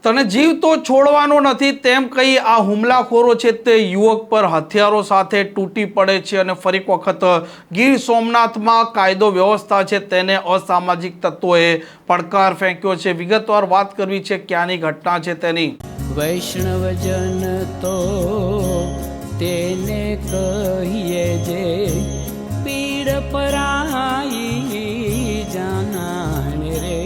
તને જીવ તો છોડવાનો નથી તેમ કહી આ હુમલાખોરો છે તે યુવક પર હથિયારો સાથે તૂટી પડે છે અને ફરી એક વખત ગીર સોમનાથમાં કાયદો વ્યવસ્થા છે તેને અસામાજિક તત્વોએ પડકાર ફેંક્યો છે। વિગતવાર વાત કરવી છે ક્યાંની ઘટના છે તેની। વૈષ્ણવજન તો તેને કહીએ જે પીડ પરાઈ જાનાને રે।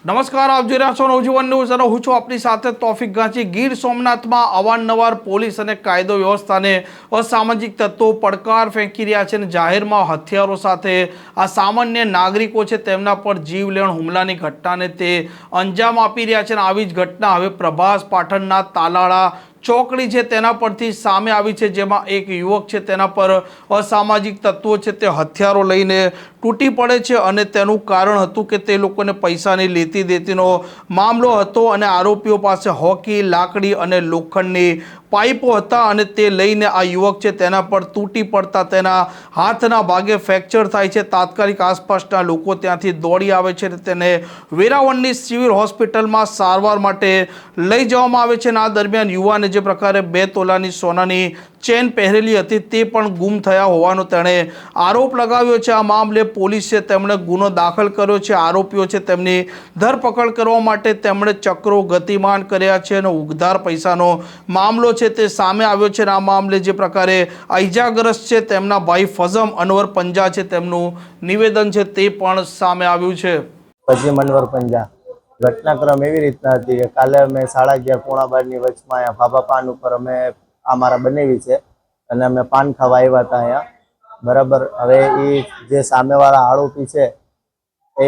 નમસ્કાર, આપ જોઈ રહ્યા છો નવજીવન ન્યૂઝ અને હું છું આપની સાથે તોફિક ગાંચી। ગીર સોમનાથમાં અવારનવાર પોલીસ અને કાયદો વ્યવસ્થાને અસામાજિક તત્વો પડકાર ફેંકી રહ્યા છે અને જાહેરમાં હથિયારો સાથે આ સામાન્ય નાગરિકો છે તેમના પર જીવલેણ હુમલાની ઘટનાને તે અંજામ આપી રહ્યા છે અને આવી જ ઘટના હવે પ્રભાસ પાટણના તાલાળા ચોકડી છે તેના પરથી સામે આવી છે, જેમાં એક યુવક છે તેના પર અસામાજિક તત્વો છે તે હથિયારો લઈને તૂટી પડે છે અને તેનું કારણ હતું કે તે લોકોને પૈસાની લેતી દેતીનો મામલો હતો અને આરોપીઓ પાસે હોકી, લાકડી અને લોખંડની પાઇપો હતા અને તે લઈને આ યુવક છે તેના પર તૂટી પડતા તેના હાથના ભાગે ફ્રેક્ચર થાય છે। તાત્કાલિક આસપાસના લોકો ત્યાંથી દોડી આવે છે અને તેને વેરાવળની સિવિલ હોસ્પિટલમાં સારવાર માટે લઈ જવામાં આવે છે અને આ દરમિયાન યુવાને જે પ્રકારે 2 તોલાની સોનાની ચેન પહેરેલી હતી તે પણ ગુમ થયા હોવાનો તેણે આરોપ લગાવ્યો છે। આ મામલે પોલીસે તેમણે ગુનો દાખલ કર્યો છે। આરોપીઓ છે તેમની ધરપકડ કરવા માટે તેમણે ચક્રો ગતિમાન કર્યા છે અને ઉધાર પૈસાનો મામલો છે તે સામે આવ્યો છે અને આ મામલે જે પ્રકારે ઇજાગ્રસ્ત છે તેમના ભાઈ ફઝમ અનવર પંજા છે તેમનું નિવેદન છે તે પણ સામે આવ્યું છે। ફઝમ અનવર પંજા ઘટનાક્રમ એવી રીતના હતી કે કાલે અમે 11:30 પોણા 12 ની વચમાં અહીંયા ભાભા પાન ઉપર અમે અમારા બનેવી છે અને અમે પાન ખાવા આવ્યા હતા અહીંયા, બરાબર। હવે એ જે સામેવાળા આરોપી છે એ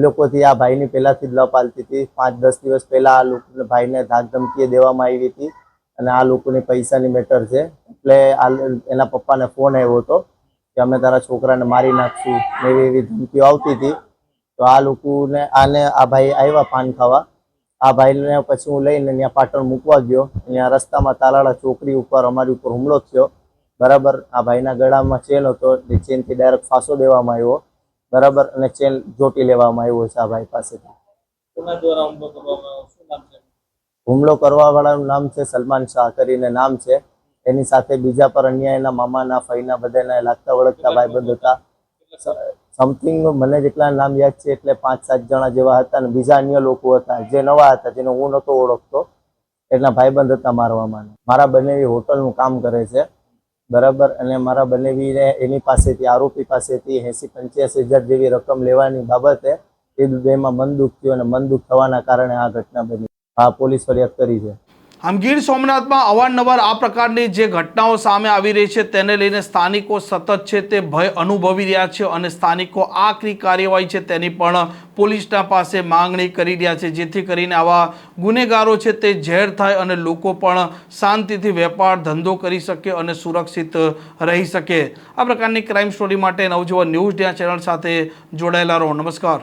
લોકોથી આ ભાઈની પહેલાથી જ લપાલતી હતી। 5-10 દિવસ પહેલા આ લોકો ભાઈને ધાક ધમકી દેવામાં આવી હતી અને આ લોકોની પૈસાની મેટર છે એટલે એના પપ્પાને ફોન આવ્યો હતો કે અમે તારા છોકરાને મારી નાખશું એવી ધમકીઓ આવતી હતી। તો આ લોકોને આ ભાઈ આવ્યા પાન ખાવા, આ ભાઈને પછી હું લઈને ત્યાં પાટણ મૂકવા ગયો। અહીંયા રસ્તામાં તાલાળા ચોકડી ઉપર અમારી ઉપર હુમલો થયો, બરાબર। આ ભાઈના ગળામાં ચેન હતો એટલે ચેનથી ડાયરેક્ટ ફાંસો દેવામાં આવ્યો, બરાબર, અને ચેન જોટી લેવામાં આવ્યો છે આ ભાઈ પાસેથી। હુમલો કરવા વાળાનું નામ છે સલમાન શાહ કરીને નામ છે। એની સાથે બીજા પર અન્ય એના મામાના ફઈના બધાના લાગતા વળગતા ભાઈબંધ હતા। સમથિંગ મને જેટલા નામ યાદ છે એટલે 5-7 જણા જેવા હતા અને બીજા અન્ય લોકો હતા જે નવા હતા, જેને હું નહોતો ઓળખતો, એટલા ભાઈબંધ હતા મારવામાં। મારા બનેવી હોટલનું કામ કરે છે, બરાબર, અને મારા બનેવીને એની પાસેથી આરોપી પાસેથી 80-85 હજાર જેવી રકમ લેવાની બાબતે એ બેમાં મનદુખ થયું અને મનદુખ થવાના કારણે આ ઘટના બની। આ પોલીસ ફરિયાદ કરી છે। આમ ગીર સોમનાથમાં અવારનવાર આ પ્રકારની જે ઘટનાઓ સામે આવી રહી છે તેને લઈને સ્થાનિકો સતત છે તે ભય અનુભવી રહ્યા છે અને સ્થાનિકો આકરી કાર્યવાહી છે તેની પણ પોલીસના પાસે માંગણી કરી રહ્યા છે, જેથી કરીને આવા ગુનેગારો છે તે ઝેર થાય અને લોકો પણ શાંતિથી વેપાર ધંધો કરી શકે અને સુરક્ષિત રહી શકે। આ પ્રકારની ક્રાઇમ સ્ટોરી માટે નવજીવન ન્યૂઝ ચેનલ સાથે જોડાયેલા રહો। નમસ્કાર।